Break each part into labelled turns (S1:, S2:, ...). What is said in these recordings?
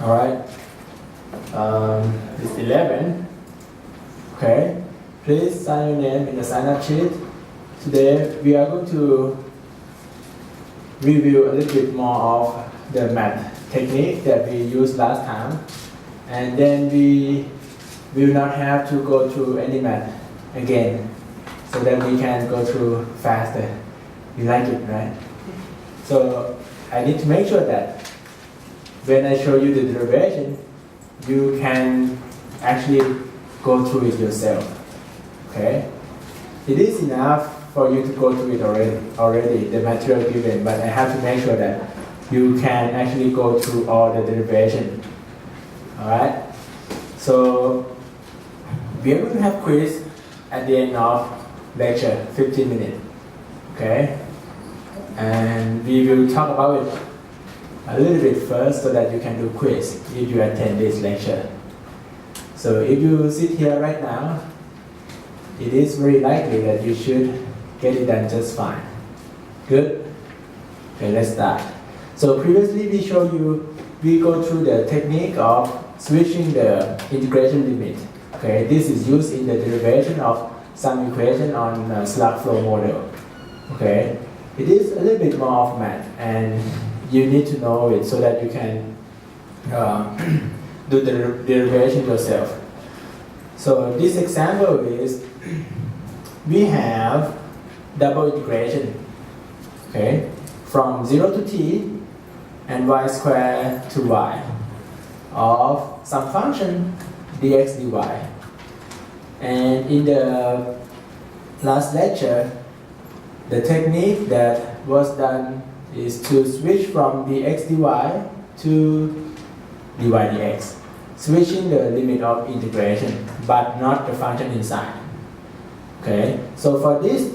S1: All right. It's 11. Okay. Please sign your name in the sign-up sheet. Today we are going to review a little bit more of the math technique that we used last time, and then we will not have to go through any math again, so that we can go through faster. You like it, right? So I need to make sure that when I show you the derivation, you can actually go through it yourself. Okay? It is enough for you to go through it already, the material given, but I have to make sure that you can actually go through all the derivation. Alright? So we are going to have quiz at the end of lecture, 15 minutes. Okay? And we will talk about it a little bit first so that you can do quiz if you attend this lecture. So if you sit here right now, it is very likely that you should get it done just fine. Good? Okay, let's start. So previously we go through the technique of switching the integration limit. Okay, this is used in the derivation of some equation on a slug flow model. Okay, it is a little bit more of math, and you need to know it so that you can do the derivation yourself. So this example is we have double integration, okay, from 0 to t and y squared to y of some function dx dy. And in the last lecture, the technique that was done is to switch from dx dy to dy dx, switching the limit of integration, but not the function inside. Okay, so for this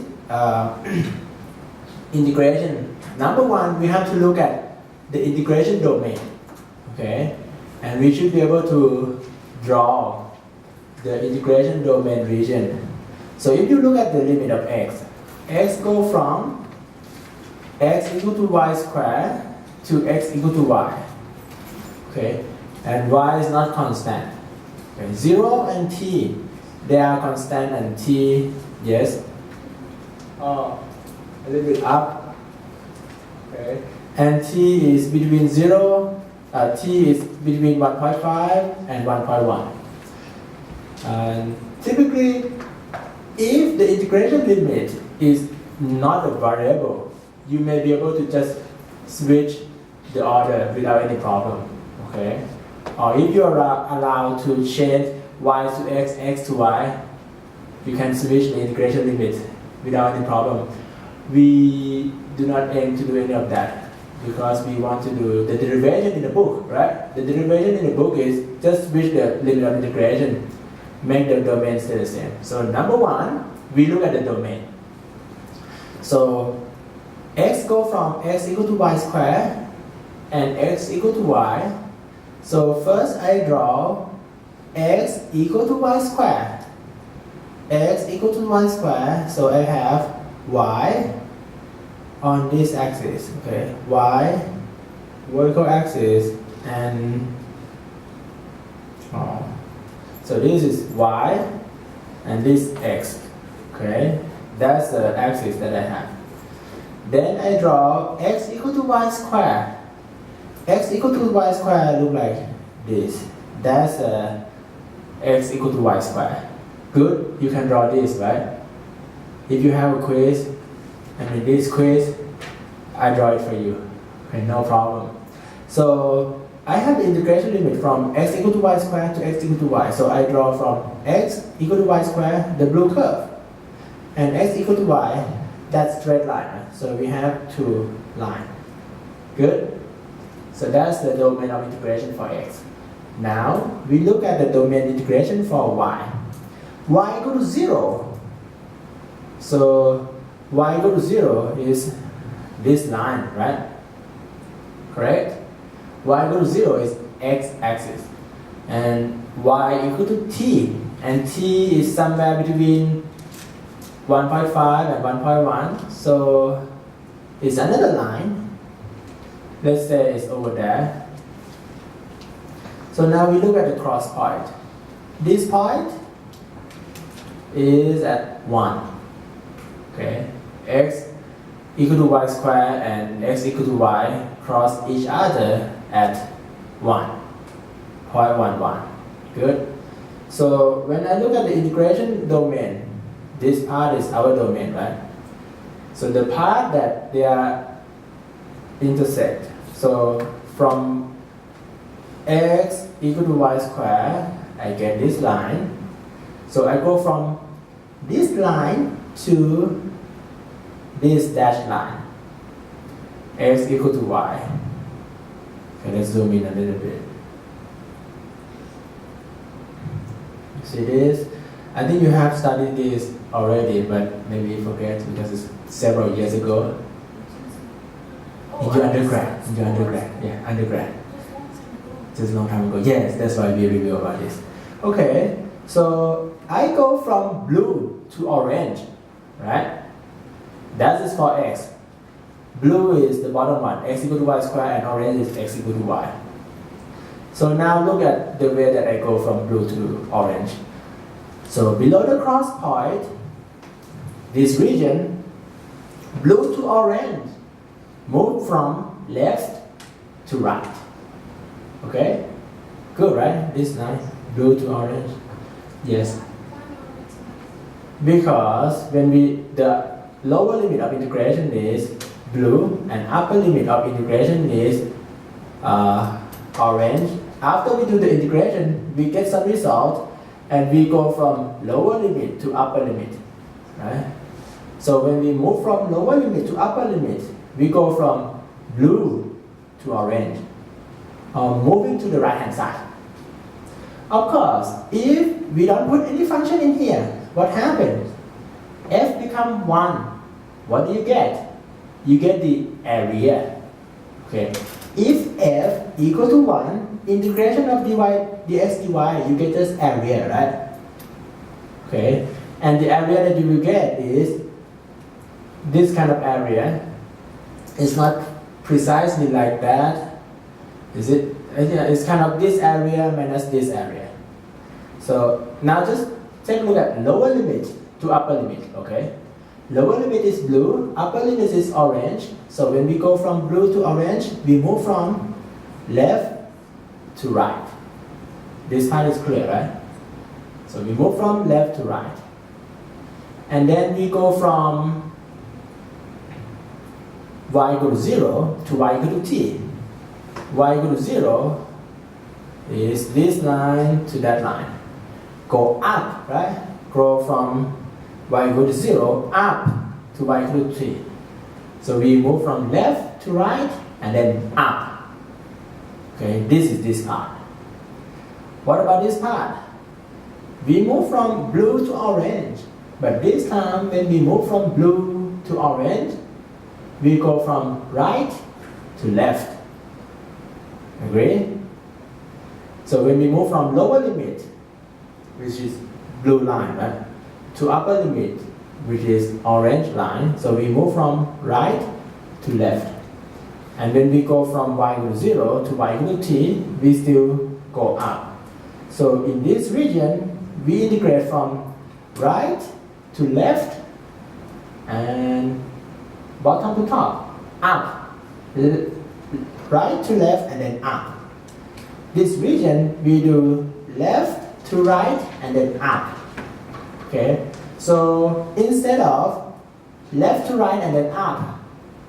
S1: integration, number one, we have to look at the integration domain. Okay, and we should be able to draw the integration domain region. So if you look at the limit of x go from x equal to y squared to x equal to y. Okay, and y is not constant. Okay, 0 and t, they are constant, and t, yes, a little bit up. Okay, and t is between 0, t is between 1.5 and 1.1. And typically, if the integration limit is not a variable, you may be able to just switch the order without any problem. Okay? Or if you are allowed to change y to x, x to y, you can switch the integration limit without any problem. We do not aim to do any of that because we want to do the derivation in the book, right? The derivation in the book is just switch the limit of integration, make the domain stay the same. So number one, we look at the domain. So x go from x equal to y squared and x equal to y. So first I draw x equal to y squared. X equal to y squared, so I have y on this axis, okay, y vertical axis, and so this is y and this x, okay, that's the axis that I have. Then I draw x equal to y squared. X equal to y squared look like this. That's x equal to y squared. Good, you can draw this, right? If you have a quiz, and in this quiz, I draw it for you. Okay, no problem. So I have the integration limit from x equal to y squared to x equal to y. So I draw from x equal to y squared, the blue curve, and x equal to y, that's straight line. So we have two lines. Good? So that's the domain of integration for x. Now we look at the domain integration for y. Y equal to 0. So y equal to 0 is this line, right? Correct? Y equal to 0 is x-axis. And y equal to t. And t is somewhere between 1.5 and 1.1. So it's another line. Let's say it's over there. So now we look at the cross point. This point is at 1. Okay, x equal to y squared and x equal to y cross each other at 1. 0.11. Good. So when I look at the integration domain, this part is our domain, right? So the part that they are intersect. So from x equal to y squared, I get this line. So I go from this line to this dashed line. X equal to y. Okay, let's zoom in a little bit. See this? I think you have studied this already, but maybe you forget because it's several years ago. In your undergrad, yeah, undergrad. Just a long time ago. Yes, that's why we review about this. Okay, so I go from blue to orange, right? That is for x. Blue is the bottom one, x equal to y squared, and orange is x equal to y. So now look at the way that I go from blue to orange. So below the cross point, this region, blue to orange, move from left to right. Okay? Good, right? This is nice. Blue to orange. Yes. Because when the lower limit of integration is blue and upper limit of integration is orange. After we do the integration, we get some result and we go from lower limit to upper limit. Right? So when we move from lower limit to upper limit, we go from blue to orange, moving to the right hand side. Of course, if we don't put any function in here, what happens? F become 1. What do you get? You get the area. Okay. If f equal to 1, integration of dx dy, you get this area, right? Okay. And the area that you will get is this kind of area. It's not precisely like that. Is it? Yeah, it's kind of this area minus this area. So now just take a look at lower limit to upper limit, okay? Lower limit is blue, upper limit is orange. So when we go from blue to orange, we move from left to right. This part is clear, right? So we move from left to right. And then we go from y equal to 0 to y equal to t. Y equal to 0 is this line to that line. Go up, right? Go from y equal to 0 up to y equal to t. So we move from left to right and then up. Okay, this is this part. What about this part? We move from blue to orange, but this time when we move from blue to orange, we go from right to left. Agree? So when we move from lower limit, which is blue line, right, to upper limit, which is orange line, so we move from right to left. And when we go from y equal to 0 to y equal to t, we still go up. So in this region, we integrate from right to left and bottom to top, up. Right to left and then up. This region, we do left to right and then up. Okay, so instead of left to right and then up,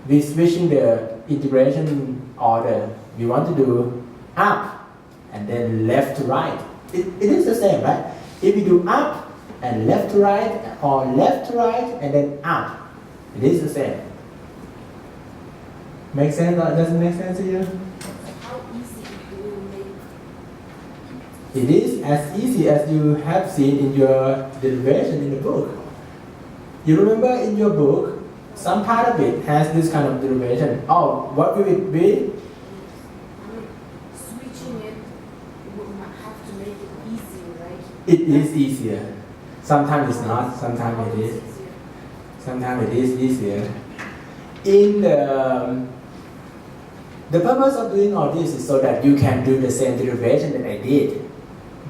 S1: we switching the integration order. We want to do up and then left to right. It is the same, right? If we do up and left to right or left to right and then up, it is the same. Make sense or doesn't make sense to you?
S2: How easy do you make?
S1: It is as easy as you have seen in your derivation in the book. You remember in your book, some part of it has this kind of derivation. Oh, what will it be?
S2: I mean, switching it will have to make it easier, right?
S1: It is easier. Sometimes it's not, sometimes it is.
S2: It's easier.
S1: Sometimes it is easier. In the The purpose of doing all this is so that you can do the same derivation that I did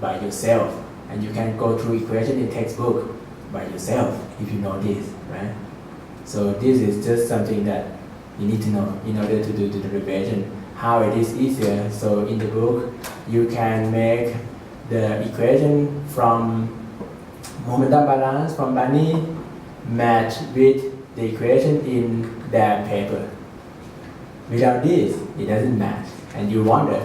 S1: by yourself, and you can go through equation in textbook by yourself if you know this, right? So this is just something that you need to know in order to do the derivation. How it is easier. So in the book, you can make the equation from momentum balance from Bunny match with the equation in their paper. Without this, it doesn't match, and you wonder,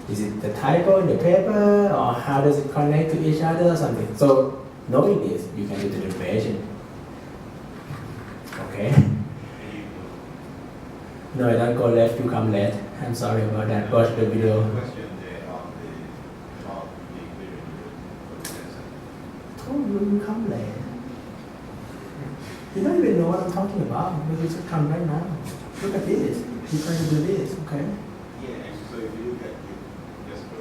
S1: is it the typo in the paper, or how does it connect to each other or something? So knowing this, you can do the derivation. Okay? No, I don't go left, you come late. I'm sorry about that. Watch the video. Told you come late. You don't even know what I'm talking about. You should come right now. Look at this. You're trying to do this, okay?
S3: Yeah, so if you look at it, just go.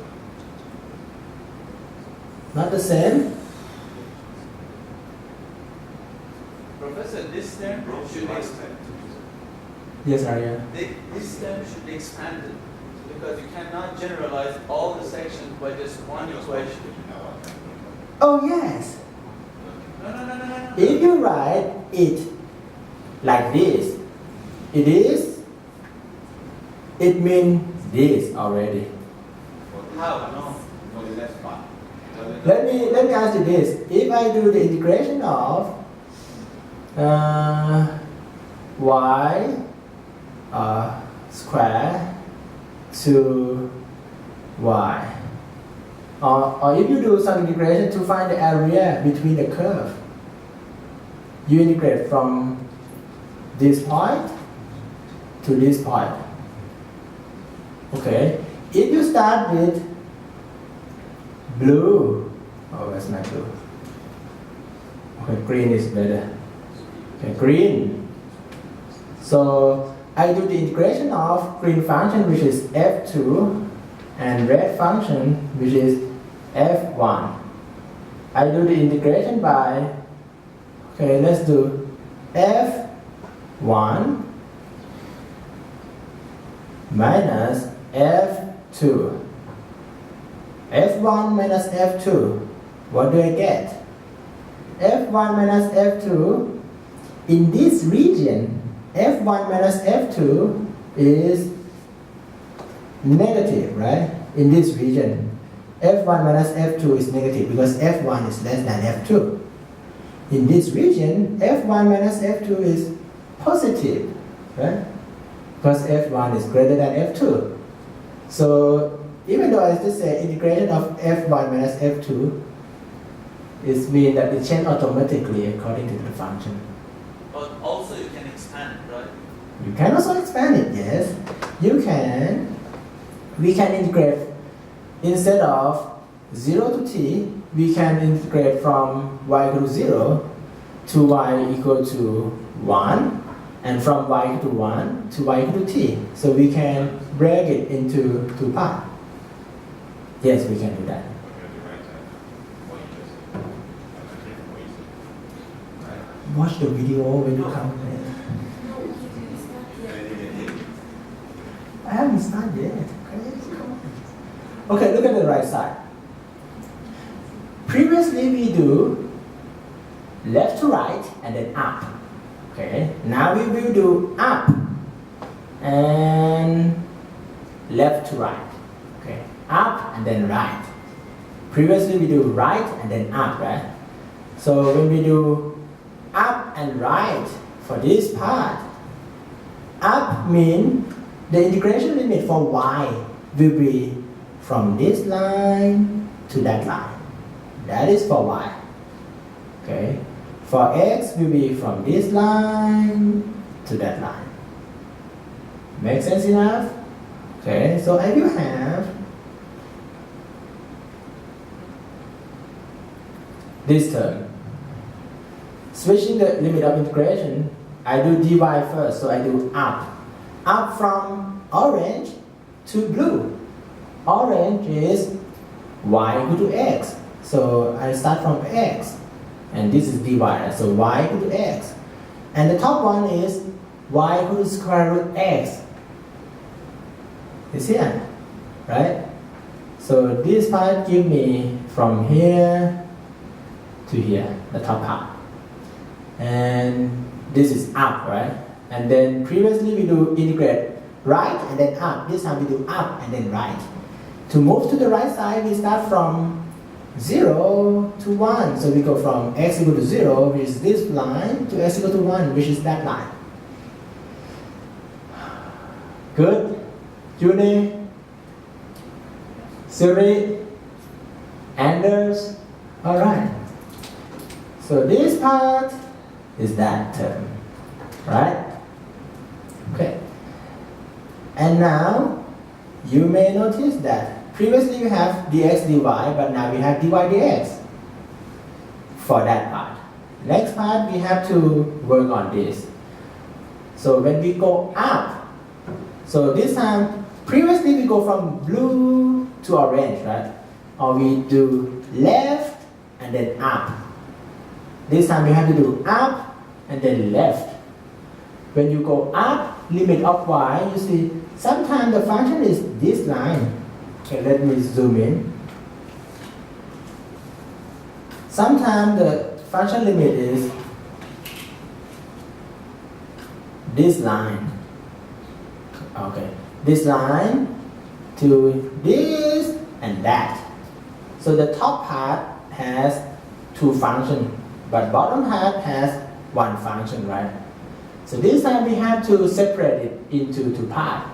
S1: Not the same?
S4: Professor, this term should
S1: Yes, Arya.
S4: this term should be expanded because you cannot generalize all the sections by just one equation.
S1: Oh, yes.
S4: No.
S1: If you write it like this, it means this already.
S4: How? No.
S3: For the left part.
S1: Let me ask you this. If I do the integration of y square to y, or if you do some integration to find the area between the curve, you integrate from this point to this point. Okay, if you start with blue, oh, where's my blue? Okay, green is better. Okay, green. So I do the integration of green function, which is f2, and red function, which is f1. I do the integration by, okay, let's do f1 minus f2. f1 minus f2, what do I get? f1 minus f2, in this region, f1 minus f2 is negative, right? In this region, f1 minus f2 is negative because f1 is less than f2. In this region, f1 minus f2 is positive, right? Because f1 is greater than f2. So even though I just say integration of f1 minus f2, it means that it changes automatically according to the function.
S4: But also you can expand, right?
S1: You can also expand it, yes. You can. We can integrate, instead of 0 to t, we can integrate from y equal to 0 to y equal to 1, and from y equal to 1 to y equal to t. So we can break it into two parts. Yes, we can do that. Watch the video when you come there.
S2: No, it's not yet.
S1: I haven't started yet. Okay, come on. Okay, look at the right side. Previously we do left to right and then up. Okay, now we will do up and left to right. Okay, up and then right. Previously we do right and then up, right? So when we do up and right for this part, up means the integration limit for y will be from this line to that line. That is for y. Okay. For x will be from this line to that line. Make sense enough? Okay. So I will have this term. Switching the limit of integration, I do dy first, so I do up. Up from orange to blue. Orange is y equal to x. So I start from x, and this is dy, so y equal to x. And the top one is y equal to square root x. is here, right? So this part give me from here to here, the top part. And this is up, right? And then previously we do integrate right and then up. This time we do up and then right. To move to the right side, we start from 0 to 1. So we go from x equal to 0, which is this line, to x equal to 1, which is that line. Good? Junie? Siri? Anders? Alright. So this part is that term. Right? Okay. And now, you may notice that previously we have dx dy, but now we have dy dx for that part. Next part, we have to work on this. So when we go up, so this time, previously we go from blue to orange, right? Or we do left and then up. This time we have to do up and then left. When you go up, limit of y, you see, sometimes the function is this line. Okay, let me zoom in. Sometimes the function limit is this line. Okay, this line to this and that. So the top part has two functions, but bottom part has one function, right? So this time we have to separate it into two parts.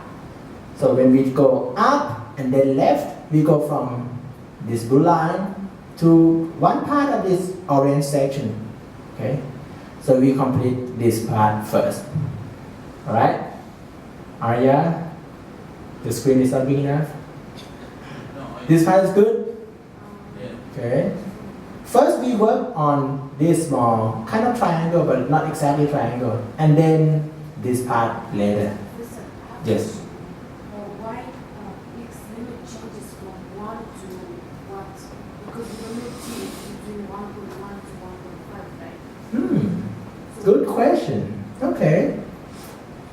S1: So when we go up and then left, we go from this blue line to one part of this orange section. Okay? So we complete this part first. Alright? Arya, the screen is not big enough?
S4: No,
S1: This part is good?
S4: yeah.
S1: Okay. First we work on this small kind of triangle, but not exactly triangle. And then this part later.
S2: Listen,
S1: Yes.
S2: why x limit changes from 1 to what? Because you don't know t between 1.1 to 1.5, right?
S1: Good question. Okay.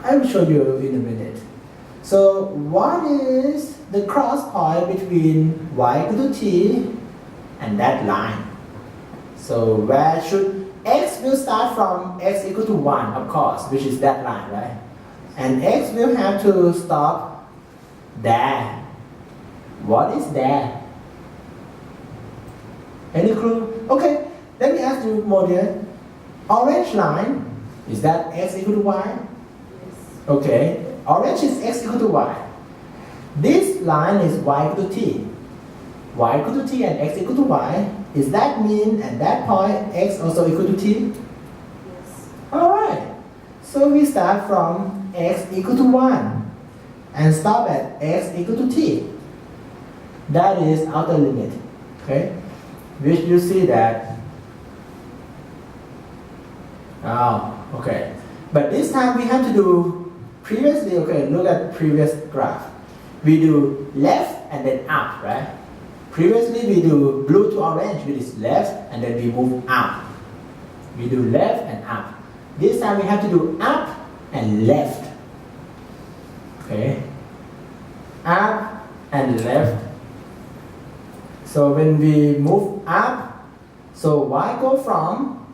S1: I will show you in a minute. So what is the cross point between y equal to t and that line? So where should x will start from x equal to 1, of course, which is that line, right? And x will have to stop there. What is there? Any clue? Okay, let me ask you more here. Orange line, is that x equal to y?
S2: Yes.
S1: Okay, orange is x equal to y. This line is y equal to t. Y equal to t and x equal to y. Is that mean at that point x also equal to t?
S2: Yes.
S1: Alright, so we start from x equal to 1 and stop at x equal to t. That is outer limit. Okay, which you see that. Oh, okay. But this time we have to do previously, okay, look at previous graph. We do left and then up, right? Previously we do blue to orange, which is left, and then we move up. We do left and up. This time we have to do up and left. Okay? Up and left. So when we move up, so y go from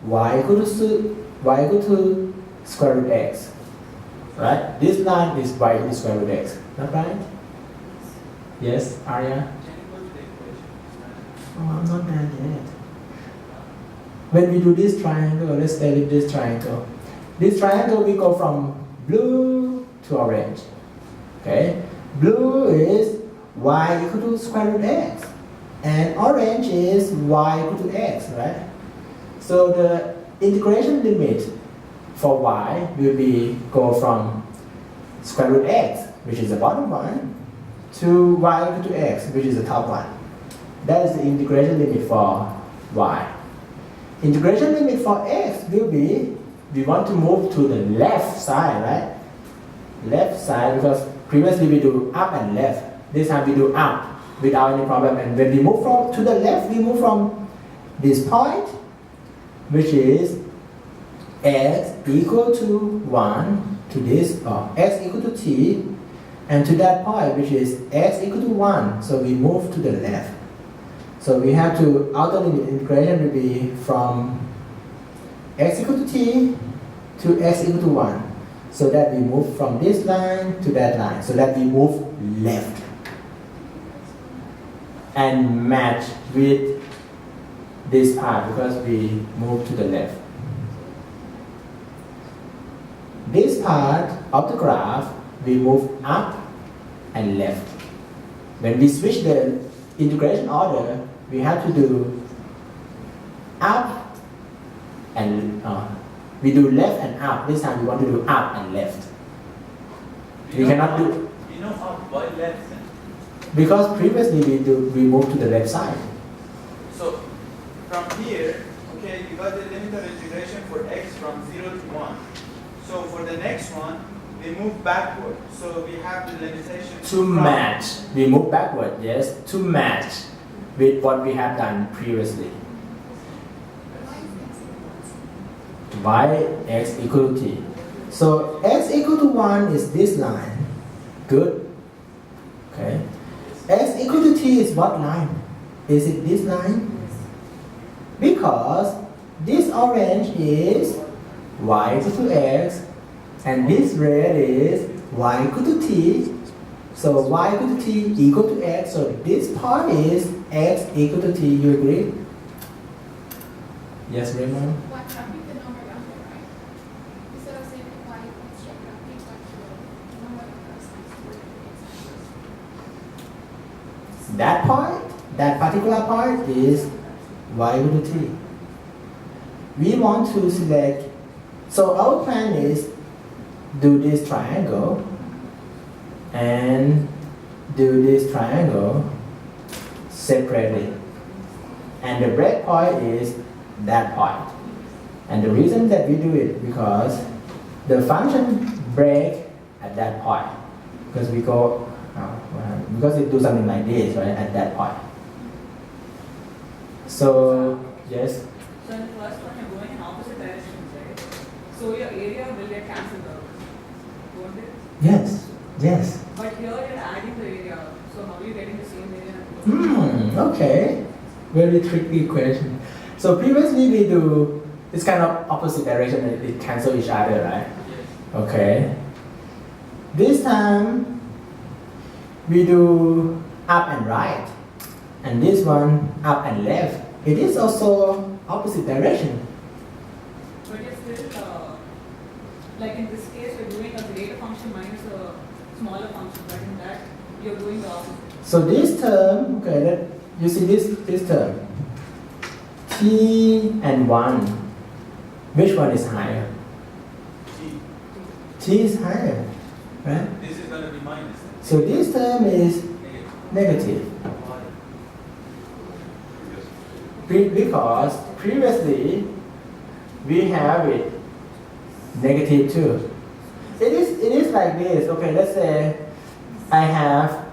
S1: y equal to square root x. Right? This line is y equal to square root x. Not right? Yes, Arya?
S4: Can you go to the equation?
S1: Oh, I'm not there yet. When we do this triangle, let's stay with this triangle. This triangle, we go from blue to orange. Okay? Blue is y equal to square root x. And orange is y equal to x, right? So the integration limit for y will be go from square root x, which is the bottom one, to y equal to x, which is the top one. That is the integration limit for y. Integration limit for x will be, we want to move to the left side, right? Left side, because previously we do up and left. This time we do up without any problem. And when we move from to the left, we move from this point, which is x equal to 1 to this, or x equal to t, and to that point, which is x equal to 1, so we move to the left. So we have to, outer limit integration will be from x equal to t to x equal to 1. So that we move from this line to that line. So that we move left. And match with this part because we move to the left. This part of the graph, we move up and left. When we switch the integration order, we have to do up and we do left and up. This time we want to do up and left. We cannot do.
S4: You know how why left then?
S1: Because previously we moved to the left side.
S4: So from here, okay, you got the limit of integration for x from 0 to 1. So for the next one, we move backward. So we have the limitation
S1: To match, we move backward, yes, to match with what we have done previously. Y x equal to t. So x equal to 1 is this line. Good. Okay. X equal to t is what line? Is it this line? Because this orange is y equal to x and this red is y equal to t. So y equal to t equal to x. So this part is x equal to t. You agree? Yes, Raymond?
S2: What happened the number down there, right? Instead of saying y equals to x, the number of
S1: That part, that particular part is y equal to t. We want to select, so our plan is do this triangle and do this triangle separately. And the breakpoint is that point. And the reason that we do it because the function break at that point. Because we go, because it do something like this, right, at that point. So, yes?
S5: So in the first one, you're going in opposite directions, right? So your area will get cancelled out, won't it?
S1: Yes, yes.
S5: But here you're adding the area, so how are you getting the same area?
S1: Okay. Very tricky question. So previously we do, it's kind of opposite direction, it cancel each other, right?
S4: Yes.
S1: Okay. This time we do up and right, and this one up and left. It is also opposite direction.
S5: But you're still, like in this case, you're doing a greater function minus a smaller function, but in that, you're doing the opposite.
S1: So this term, okay, you see this term, t and 1, which one is higher?
S4: T.
S1: T is higher, right?
S4: This is going to be minus.
S1: So this term is negative.
S4: Why?
S1: Because previously we have it negative 2. It is like this. Okay, let's say I have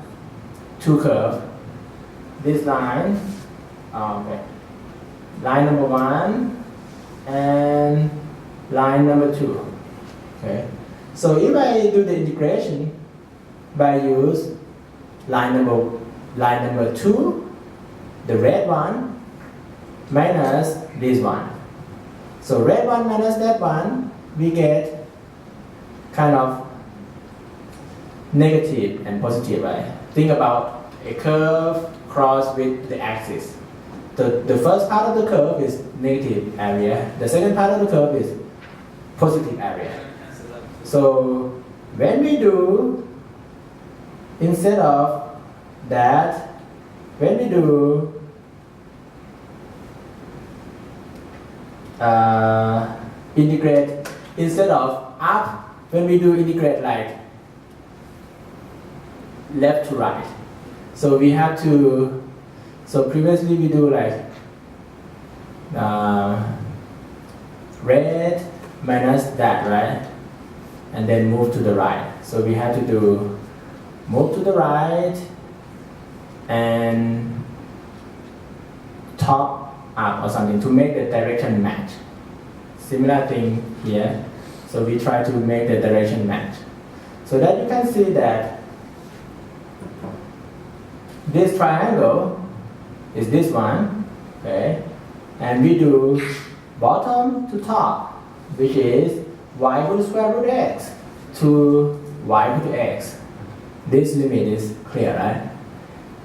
S1: two curves. This line, okay, line number 1 and line number 2. Okay, so if I do the integration by use line number 2, the red one minus this one. So red one minus that one, we get kind of negative and positive, right? Think about a curve crossed with the axis. The first part of the curve is negative area. The second part of the curve is positive area. So when we do, instead of that, when we do integrate, instead of up, when we do integrate like left to right. So we have to, so previously we do like red minus that, right? And then move to the right. So we have to do move to the right and top up or something to make the direction match. Similar thing here. So we try to make the direction match. So that you can see that this triangle is this one, okay? And we do bottom to top, which is y equal to square root x to y equal to x. This limit is clear, right?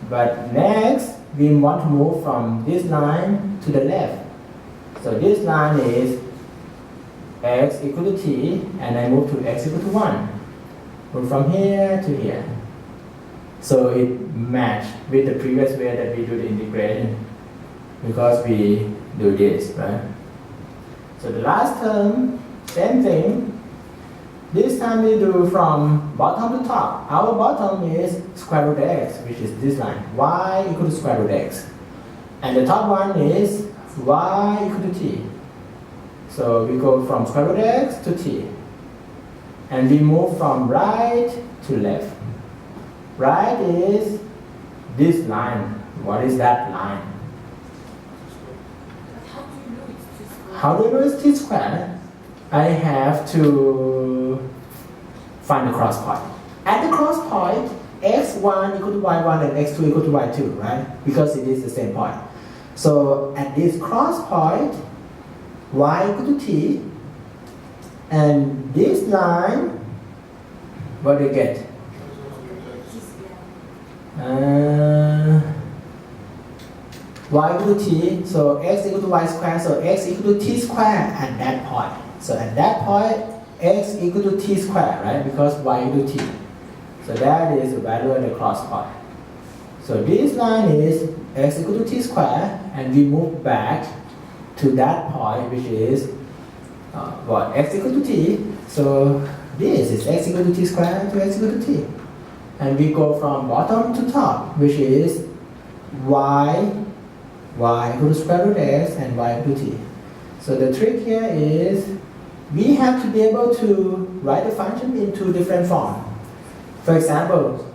S1: But next, we want to move from this line to the left. So this line is x equal to t, and I move to x equal to 1. Move from here to here. So it matched with the previous way that we do the integration, because we do this, right? So the last term, same thing. This time we do from bottom to top. Our bottom is square root x, which is this line, y equal to square root x. And the top one is y equal to t. So we go from square root x to t. And we move from right to left. Right is this line. What is that line?
S2: But how do you know it's
S1: How do I know it's
S2: t squared?
S1: t squared? I have to find the cross point. At the cross point, x1 equal to y1 and x2 equal to y2, right? Because it is the same point. So at this cross point, y equal to t, and this line, what do you get?
S2: T squared.
S1: Y equal to t, so x equal to y squared, so x equal to t squared at that point. So at that point, x equal to t squared, right? Because y equal to t. So that is the value at the cross point. So this line is x equal to t squared, and we move back to that point, which is what? X equal to t. So this is x equal to t squared to x equal to t. And we go from bottom to top, which is y equal to square root x and y equal to t. So the trick here is we have to be able to write the function in two different forms. For example,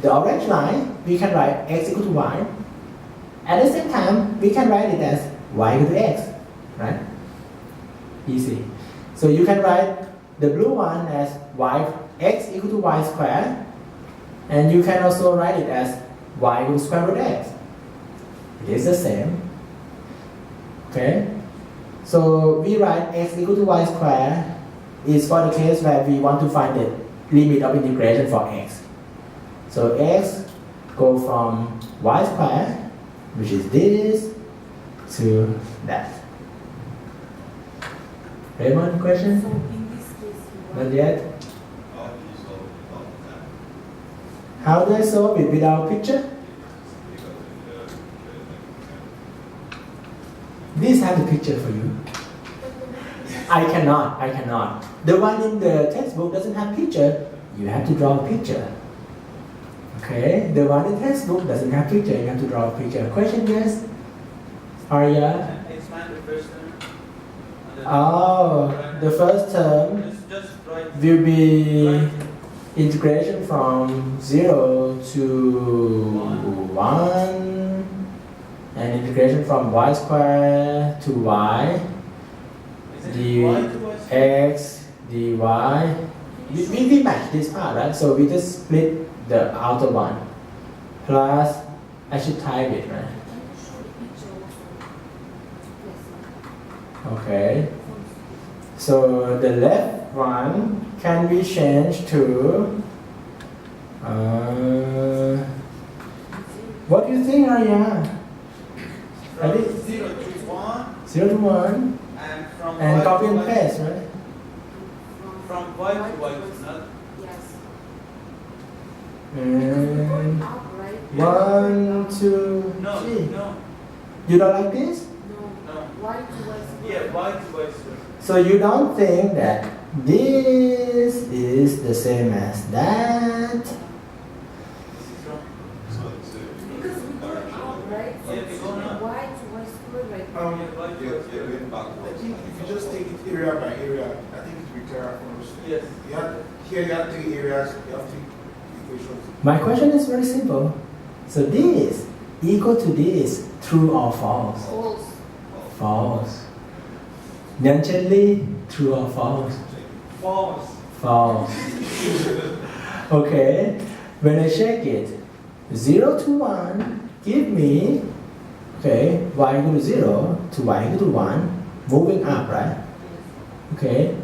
S1: the orange line, we can write x equal to y. At the same time, we can write it as y equal to x, right? Easy. So you can write the blue one as x equal to y squared, and you can also write it as y equal to square root x. It is the same. Okay? So we write x equal to y squared is for the case where we want to find the limit of integration for x. So x go from y squared, which is this, to that. Raymond, question?
S2: So in this case, you
S1: Not
S2: want
S1: yet.
S3: How do you solve that?
S1: How do I solve it without picture? This has a picture for you. I cannot. The one in the textbook doesn't have picture. You have to draw a picture. Okay? The one in the textbook doesn't have picture. You have to draw a picture. Question, yes? Arya?
S4: Expand the first term.
S1: Oh, the first term
S4: Just write.
S1: will be integration from 0 to 1, and integration from y squared to y,
S4: Isn't it y to y squared?
S1: dx, dy. We match this part, right? So we just split the outer one. Plus, I should type it, right?
S2: can you show the picture also? Yes.
S1: Okay. So the left one can be changed to. What do you think, Arya? I
S4: From
S1: think-
S4: 0 to 1
S1: 0 to 1
S4: and from
S1: and
S4: y
S1: copy
S4: to
S1: and
S4: y.
S1: paste, right?
S4: From y to y, not
S2: Yes.
S1: And
S2: Going up, right?
S1: 1, 2,
S4: no,
S1: 3.
S4: no,
S1: You don't like this?
S2: No.
S4: no.
S2: Y to y squared.
S4: Yeah, y to y squared.
S1: So you don't think that this is the same as that?
S4: This is from
S2: Because we go up, right? So
S4: Yeah, we go up.
S2: y to y squared, right?
S4: yeah, y to y
S3: You're
S4: squared.
S3: going
S6: I
S3: backwards.
S6: think if you just take it area by area, I think it will be clearer for us.
S4: Yes.
S6: Here you have 3 areas, you have 3 equations.
S1: My question is very simple. So this equal to this, true or false?
S2: False.
S1: False. งั้นเชลลี่ true or false?
S4: False.
S1: False. Okay. When I check it, 0 to 1 give me, okay, y equal to 0 to y equal to 1, moving up, right? Okay.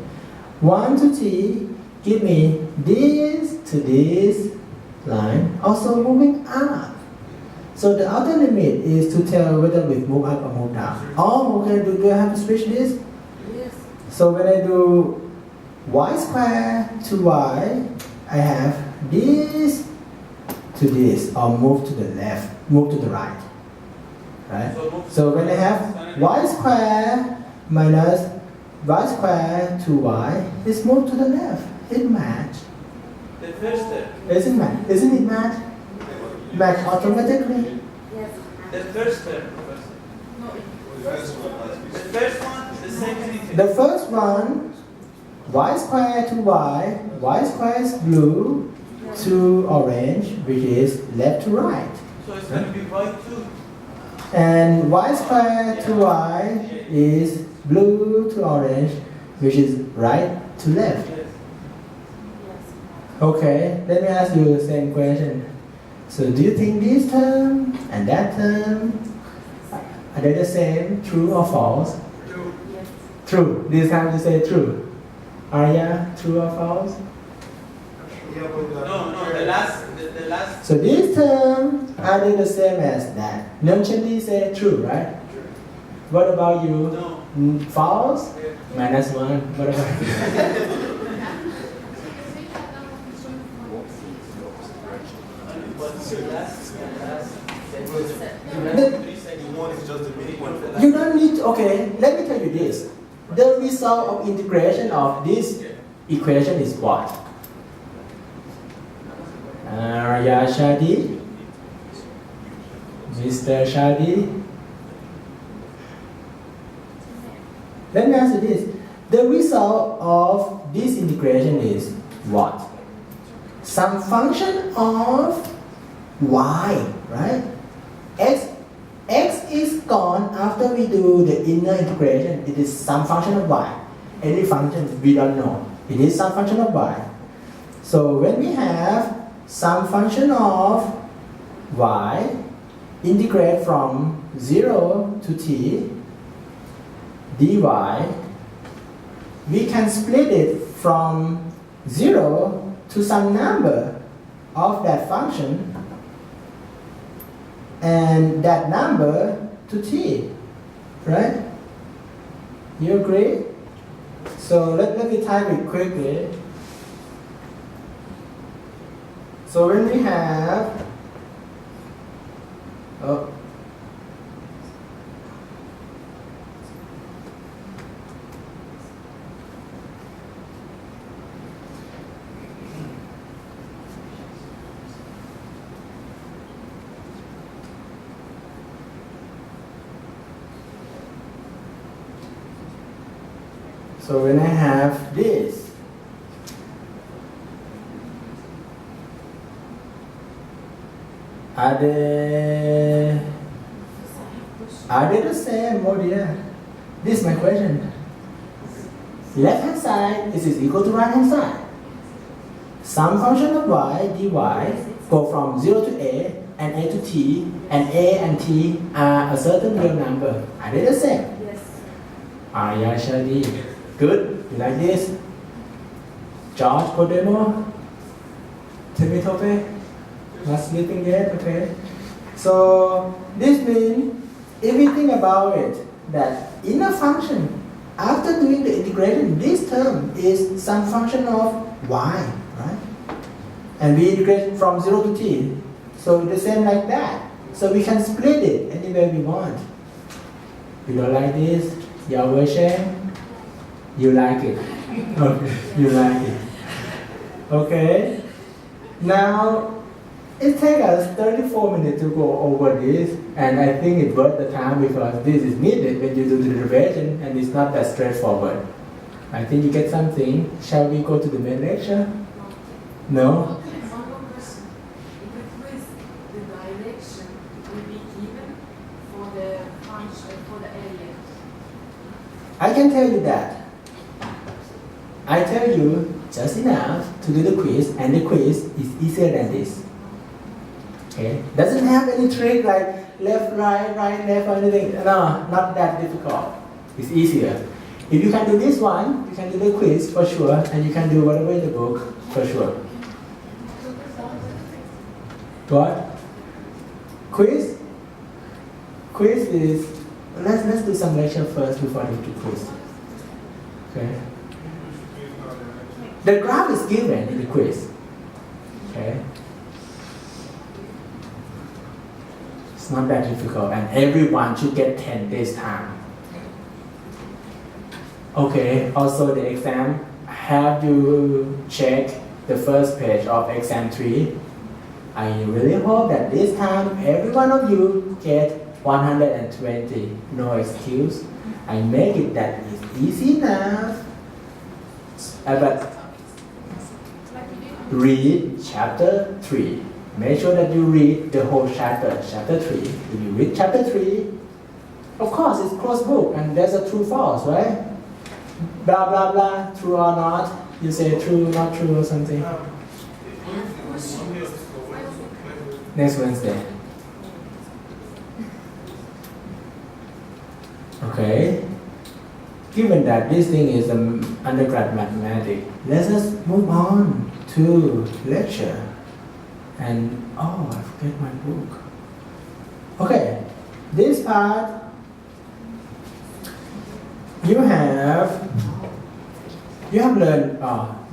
S1: 1 to t give me this to this line, also moving up. So the outer limit is to tell whether we move up or move down. Oh, okay, do I have to switch this?
S2: Yes.
S1: So when I do y square to y, I have this to this, or move to the left, move to the right. Right? So when I have y square minus y square to y, it's moved to the left. It match.
S4: The first step.
S1: Isn't it match? Match automatically.
S2: Yes.
S4: The first step.
S2: No,
S3: The first one must be.
S4: The first one, the same thing.
S1: The first one, y square to y square is blue to orange, which is left to right.
S4: So it's going to be y2.
S1: And y square to y is blue to orange, which is right to left.
S4: Yes.
S2: yes.
S1: Okay, let me ask you the same question. So do you think this term and that term, are they the same, true or false?
S2: Yes.
S1: True. This time you say true. Arya, true or false?
S6: Yeah, but
S4: No, the last.
S1: So these terms, are they the same as that? Nonchandi say true, right? What about you?
S4: No.
S1: False? Minus 1. What about you?
S4: What's the last?
S3: The one is just the midpoint for that.
S1: You don't need to, okay, let me tell you this. The result of integration of this equation is what? Arya Shadi? Mr. Shadi? Let me ask you this. The result of this integration is what? Some function of y, right? X is gone after we do the inner integration. It is some function of y. Any function we don't know. It is some function of y. So when we have some function of y, integrate from 0 to t dy, we can split it from 0 to some number of that function and that number to t, right? You agree? So let me type it quickly. So when we have, so when I have this, are they the same? Oh dear. This is my question. Left hand side is equal to right hand side. Some function of y dy go from 0 to a and a to t, and a and t are a certain real number. Are they the same?
S2: Yes.
S1: Arya Shadi. Good. You like this? George Podemo? Temitope? Not sleeping yet? Okay. So this means, if we think about it, that in a function, after doing the integration, this term is some function of y, right? And we integrate from 0 to t. So it's the same like that. So we can split it any way we want. You don't like this? Your version? You like it? Okay, you like it. Okay. Now, it takes us 34 minutes to go over this, and I think it's worth the time because this is needed when you do the derivation, and it's not that straightforward. I think you get something. Shall we go to the main lecture? No?
S2: One more question. If it was the direction will be given for the function, for the area.
S1: I can tell you that. I tell you just enough to do the quiz, and the quiz is easier than this. Okay? Okay, doesn't have any trick like left, right, right, left, or anything. No, not that difficult. It's easier. If you can do this one, you can do the quiz for sure, and you can do whatever in the book for sure. What? Quiz? Quiz is, let's do some lecture first before we do quiz. Okay. The graph is given in the quiz. Okay. It's not that difficult, and everyone should get 10 this time. Okay, also the exam, have you checked the first page of exam 3? I really hope that this time every one of you get 120, no excuse. I make it that is easy enough. But read chapter 3. Make sure that you read the whole chapter, chapter 3. If you read chapter 3, of course it's closed book and there's a true false, right? Blah blah blah, true or not. You say true, not true or something. Next Wednesday. Okay. Given that this thing is undergrad mathematics, let us move on to lecture. And oh, I forget my book. Okay, this part you have learned.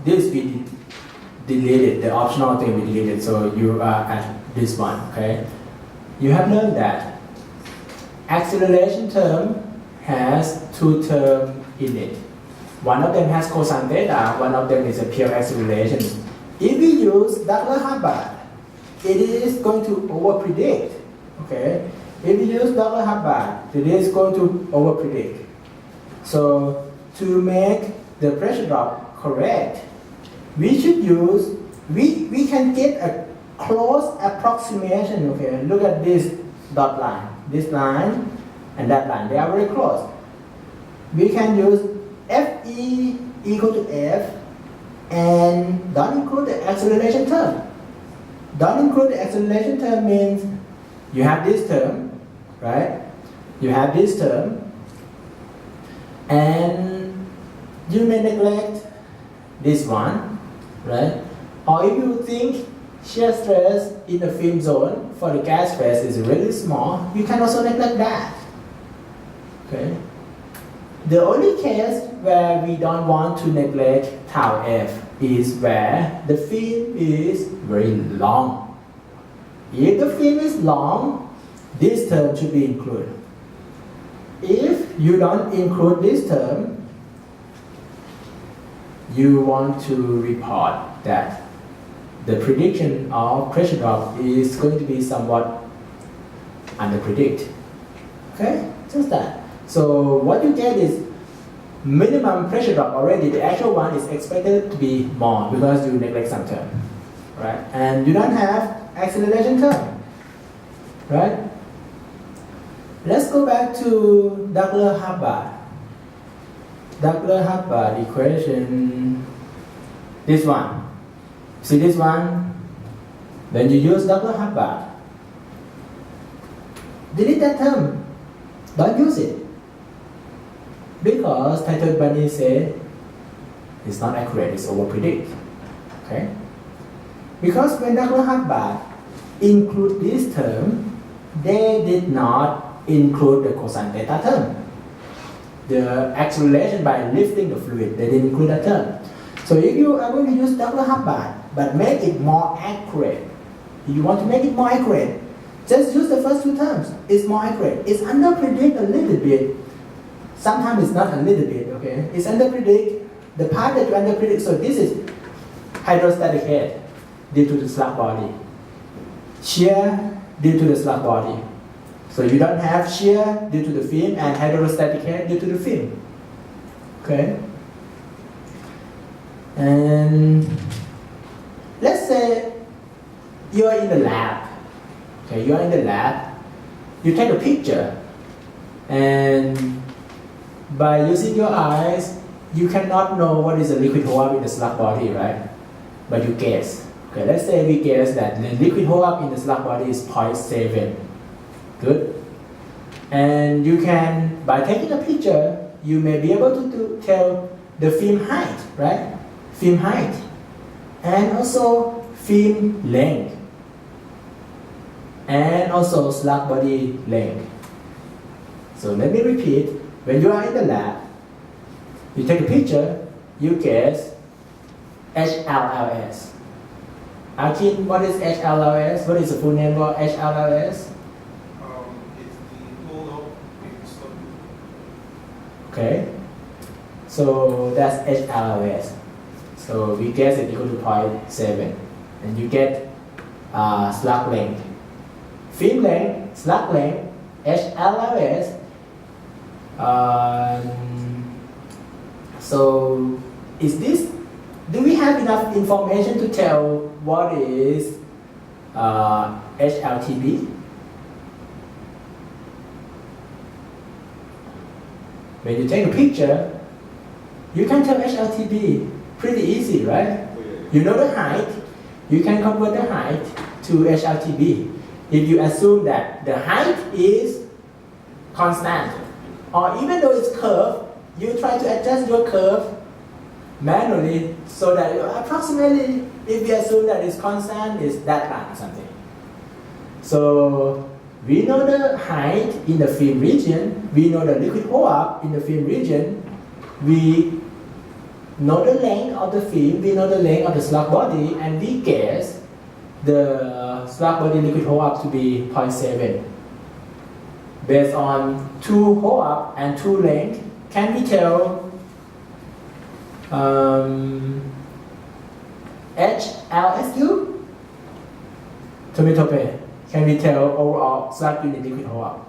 S1: This we deleted, the optional thing we deleted. So you are at this one. Okay, you have learned that acceleration term has two terms in it. One of them has cosine theta, one of them is a pure acceleration. If we use Doppler-Hubbard, it is going to overpredict. Okay? If we use Doppler-Hubbard, it is going to overpredict. So to make the pressure drop correct, we should use, we can get a close approximation. Okay, look at this dot line, this line and that line, they are very close. We can use Fe equal to F and don't include the acceleration term. Don't include the acceleration term means you have this term, right? You have this term and you may neglect this one, right? Or if you think shear stress in the film zone for the gas phase is really small, you can also neglect that. Okay. The only case where we don't want to neglect tau f is where the film is very long. If the film is long, this term should be included. If you don't include this term, you want to report that the prediction of pressure drop is going to be somewhat underpredict. Okay, just that. So what you get is minimum pressure drop already. The actual one is expected to be more because you neglect some term, right? And you don't have acceleration term, right? Let's go back to Doppler-Hubbard. Doppler-Hubbard equation. This one. See this one? When you use Doppler-Hubbard, delete that term. Don't use it. Because Title Bunny said it's not accurate, it's overpredict. Okay? Because when Doppler-Hubbard include this term, they did not include the cosine theta term. The acceleration by lifting the fluid, they didn't include that term. So if you are going to use Doppler-Hubbard but make it more accurate, if you want to make it more accurate, just use the first two terms. It's more accurate. It's underpredict a little bit. Sometimes it's not a little bit, okay? It's underpredict, the part that you underpredict. So this is hydrostatic head due to the slug body. Shear due to the slug body. So you don't have shear due to the film and hydrostatic head due to the film. Okay? And let's say you are in the lab. Okay, you are in the lab. You take a picture and by using your eyes, you cannot know what is a liquid form in the slug body, right? But you guess. Okay, let's say we guess that the liquid hold up in the slug body is 0.7. Good. And you can, by taking a picture, you may be able to tell the film height, right? Film height. And also film length. And also slug body length. So let me repeat. When you are in the lab, you take a picture, you guess HLLS. Akin, what is HLLS? What is the full name for HLLS?
S6: It's the hold up in slug.
S1: Okay. So that's HLLS. So we guess it equal to 0.7. And you get slug length. Film length, slug length, HLLS. So is this, do we have enough information to tell what is HLTB? When you take a picture, you can tell HLTB pretty easy, right? You know the height, you can convert the height to HLTB. If you assume that the height is constant, or even though it's curved, you try to adjust your curve manually so that approximately, if we assume that it's constant, is that line or something. So we know the height in the film region, we know the liquid hold up in the film region, we know the length of the film, we know the length of the slug body, and we guess the slug body liquid hold up to be 0.7. Based on 2 hold up and 2 length, can we tell HLSU? Tomitope, can we tell overall slug unit liquid hold up?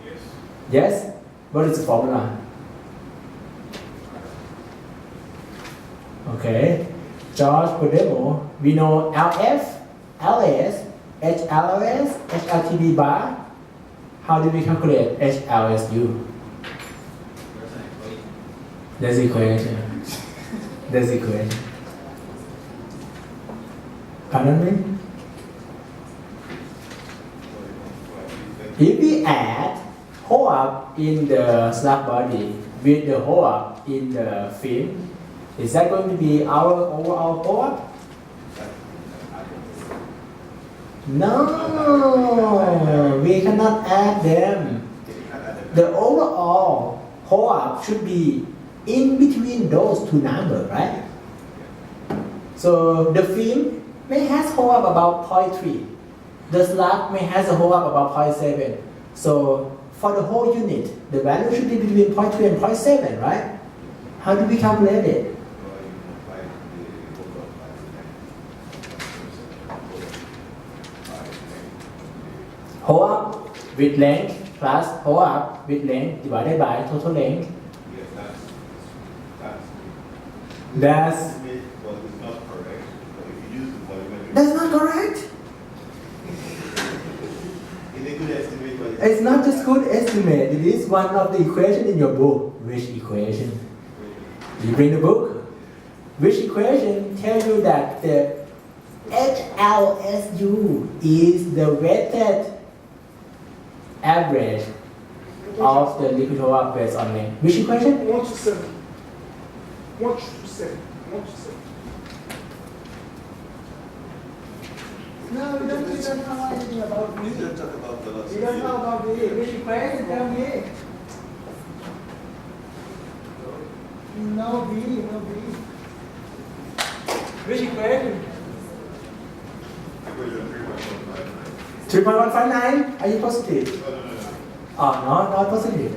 S6: Yes.
S1: Yes? What is the formula? Okay. George Podemo, we know LF, LS, HLS, HLTB bar. How do we calculate HLSU? That's the equation. That's the equation. Pardon me? If we add hold up in the slug body with the hold up in the film, is that going to be our overall hold up? No, we cannot add them. The overall hold up should be in between those 2 numbers, right? So the film may has hold up about 0.3. The slug may has a hold up about 0.7. So for the whole unit, the value should be between 0.3 and 0.7, right? How do we calculate it? Hold up with length plus hold up with length divided by total length. That's
S3: Well, it's not correct, but if you use the volumetric.
S1: That's not correct.
S3: It's a good estimate, but
S1: It's not just good estimate. It is one of the equation in your book. Which equation? You bring the book. Which equation tell you that the HLSU is the weighted average of the liquid hold up based on length? Which equation?
S6: 127. 127. 127.
S1: No, we don't know anything about
S3: we don't talk about velocity.
S1: We don't know about V. Which equation tell me? No V, no V. Which equation?
S3: Equation 3.159.
S1: 3.159? Are you positive?
S3: No.
S1: Oh, no, not positive.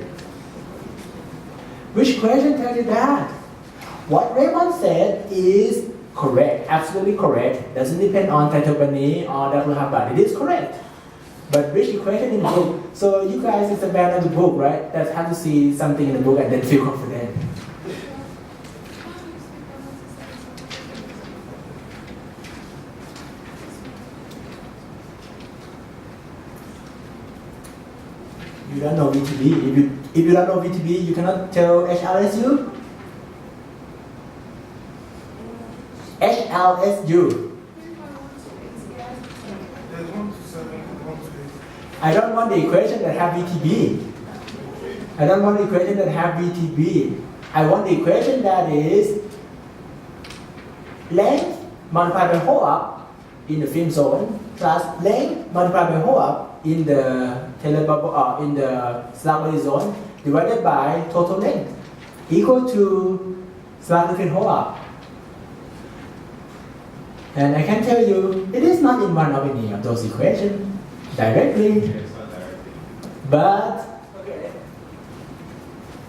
S1: Which equation tell you that? What Raymond said is correct, absolutely correct. Doesn't depend on Taitopani or Dakulhamba. It is correct. But which equation in the book? So you guys is a fan of the book, right? That have to see something in the book and then feel confident. You don't know VTB. If you don't know VTB, you cannot tell HLSU. HLSU. I don't want the equation that have VTB. I don't want the equation that have VTB. I want the equation that is length multiplied by hole up in the film zone plus length multiplied by hole up in the Taylor bubble in the slab zone divided by total length equal to slab film hole up. And I can tell you it is not in one of any of those equations directly,
S3: It's not directly.
S1: but okay.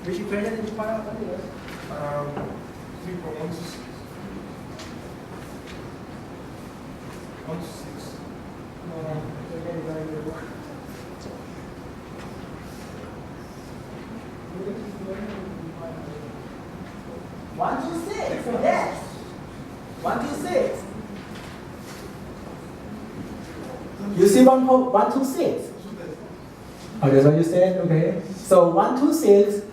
S1: Which equation did you find out?
S6: 3.126. 126.
S1: One, two, six. Yes. 126. You see 126? Oh, that's what you said? Okay. So 126,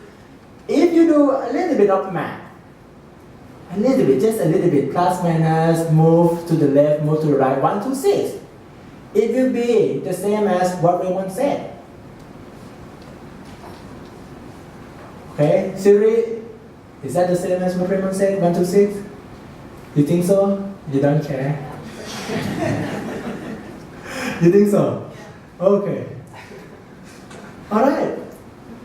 S1: if you do a little bit of math, a little bit, just a little bit, plus minus, move to the left, move to the right, 126, it will be the same as what Raymond said. Okay, Siri, is that the same as what Raymond said, 126? You think so? You don't care? You think so? Okay. Alright.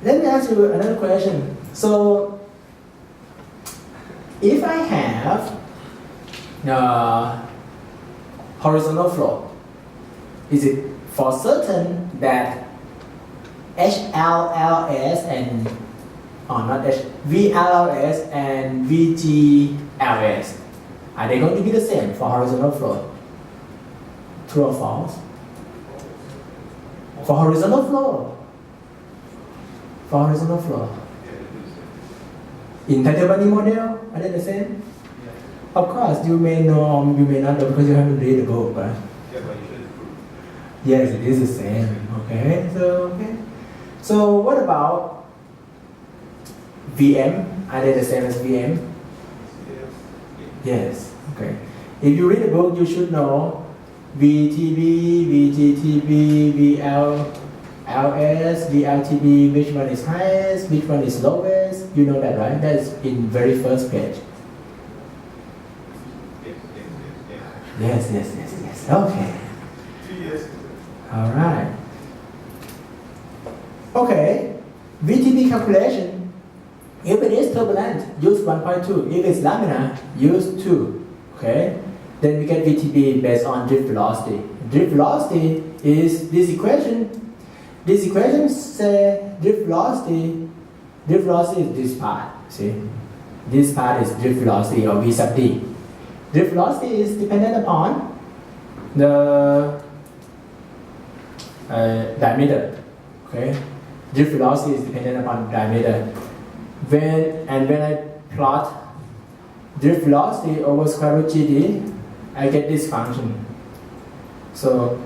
S1: Let me ask you another question. So, if I have horizontal flow, is it for certain that HLLS and VLLS and VGLS, are they going to be the same for horizontal flow? True or false? For horizontal flow. For horizontal flow. In Untitled model, are they the same? Of course, you may know or you may not know because you haven't read the book, right?
S3: Yeah, but you should prove.
S1: Yes, it is the same. Okay, so what about VM? Are they the same as VM? Yes. Okay. If you read the book, you should know VTB, VGTB, VLLS, VLTB, which one is highest, which one is lowest. You know that, right? That's in very first page. Yes. Okay.
S6: 3 years.
S1: All right. Okay. VTB calculation. If it is turbulent, use 1.2. If it's laminar, use 2. Okay. Then we get VTB based on drift velocity. Drift velocity is this equation. This equation says drift velocity is this part. See? This part is drift velocity or V sub D. Drift velocity is dependent upon the diameter. Okay? Drift velocity is dependent upon diameter. When I plot drift velocity over square root GD, I get this function. So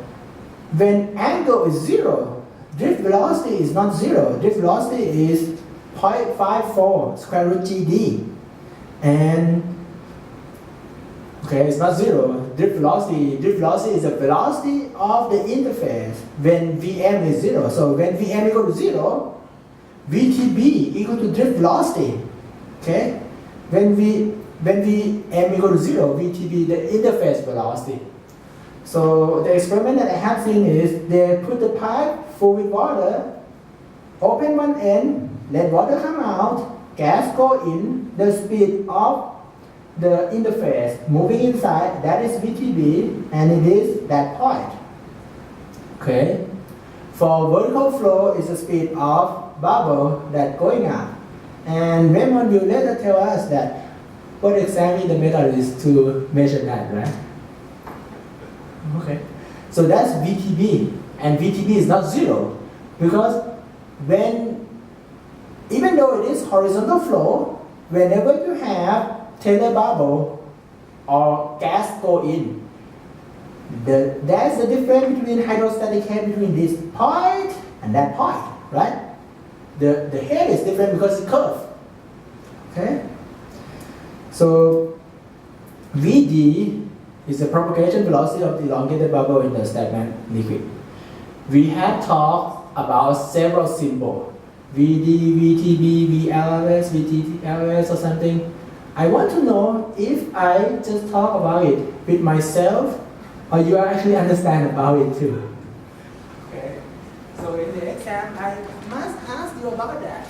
S1: when angle is 0, drift velocity is not 0. Drift velocity is 0.54 square root GD. And okay, it's not 0. Drift velocity is the velocity of the interface when Vm is 0. So when Vm equal to 0, VTB equal to drift velocity. Okay? When Vm equal to 0, VTB the interface velocity. So the experiment that I have seen is they put the pipe full with water, open one end, let water come out, gas go in, the speed of the interface moving inside, that is VTB, and it is that point. Okay? For vertical flow, is the speed of bubble that going up. And Raymond will later tell us that what exactly the method is to measure that, right? Okay. So that's VTB, and VTB is not 0 because even though it is horizontal flow, whenever you have Taylor bubble or gas go in, that's the difference between hydrostatic head between this point and that point, right? The head is different because it's curved. Okay? So VD is the propagation velocity of the elongated bubble in the stagnant liquid. We had talked about several symbols. VD, VTB, VLS, VTLS or something. I want to know if I just talk about it with myself or you actually understand about it too. Okay. So in the exam, I must ask you about that.